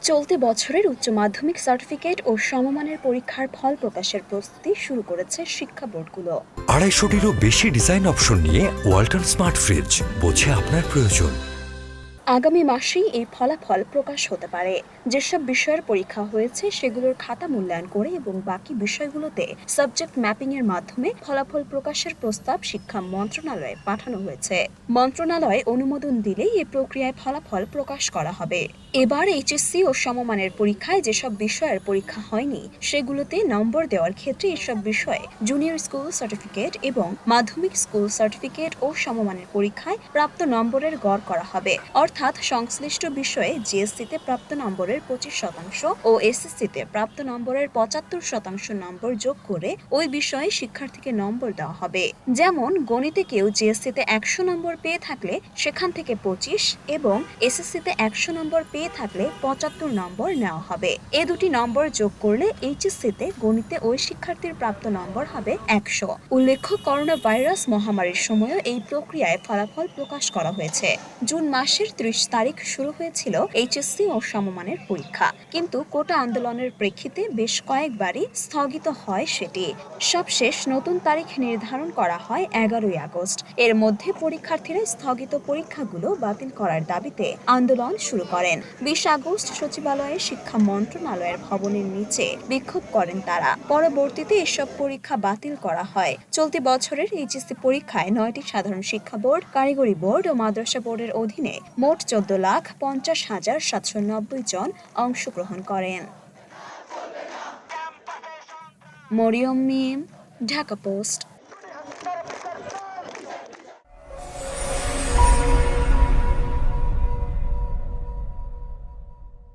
চলতি বছরের উচ্চ মাধ্যমিক সার্টিফিকেট ও সমমানের পরীক্ষার ফল প্রকাশের প্রস্তুতি শুরু করেছে শিক্ষা বোর্ডগুলো। 250-টিরও বেশি ডিজাইন অপশন নিয়ে ওয়ালটন স্মার্ট ফ্রিজ, বোঝে আপনার প্রয়োজন। আগামী মাসেই এই ফলাফল প্রকাশ হতে পারে। যেসব বিষয়ের পরীক্ষা হয়েছে সেগুলোর খাতা মূল্যায়ন করে এবং বাকি বিষয়গুলোতে সাবজেক্ট ম্যাপিং এর মাধ্যমে ফলাফল প্রকাশের প্রস্তাব শিক্ষা মন্ত্রণালয়ে পাঠানো হয়েছে। মন্ত্রণালয় অনুমোদন দিলেই এই প্রক্রিয়ায় ফলাফল প্রকাশ করা হবে। এবার এইচএসসি ও সমমানের পরীক্ষায় যেসব বিষয়ের পরীক্ষা হয়নি সেগুলোতে নম্বর দেওয়ার ক্ষেত্রে এসব বিষয়ে জুনিয়র স্কুল সার্টিফিকেট এবং মাধ্যমিক স্কুল সার্টিফিকেট ও সমমানের পরীক্ষায় প্রাপ্ত নম্বরের গড় করা হবে। অর্থাৎ সংশ্লিষ্ট বিষয়ে জিএসসিতে প্রাপ্ত নম্বরের 25% ও এসএসসিতে প্রাপ্ত নম্বরের 75% নম্বর যোগ করে ওই বিষয়ে শিক্ষার্থীকে নম্বর দেওয়া হবে। যেমন গণিতে কেউ জিএসসিতে 100 নম্বর পেয়ে থাকলে সেখান থেকে 25 এবং এসএসসিতে 100 নম্বর পেয়ে থাকলে 75 নম্বর নেওয়া হবে। এ দুটি নম্বর যোগ করলে এইচএসসিতে গণিতে ওই শিক্ষার্থীর প্রাপ্ত নম্বর হবে 100। উল্লেখ্য, করোনা ভাইরাস মহামারীর সময়ও এই প্রক্রিয়ায় ফলাফল প্রকাশ করা হয়েছে। জুন মাসের 30 তারিখ শুরু হয়েছিল এইচএসসি ও সমমানের পরীক্ষা, কিন্তু কোটা আন্দোলনের প্রেক্ষিতে বেশ কয়েকবারই স্থগিত হয় সেটি। সবশেষ নতুন তারিখ নির্ধারণ করা হয় 11ই আগস্ট। এর মধ্যে পরীক্ষার্থীরা স্থগিত পরীক্ষাগুলো বাতিল করার দাবিতে আন্দোলন শুরু করেন। 20 আগস্ট সচিবালয়ে শিক্ষা মন্ত্রণালয়ের ভবনের নিচে বিক্ষোভ করেন তারা। পরবর্তীতে এসব পরীক্ষা বাতিল করা হয়। চলতি বছরের এইচএসসি পরীক্ষায় 9টি সাধারণ শিক্ষা বোর্ড, কারিগরি বোর্ড ও মাদ্রাসা বোর্ডের অধীনে মোট 14,50,790 জন অংশগ্রহণ করেন। মরিয়ম মিম, ঢাকা পোস্ট।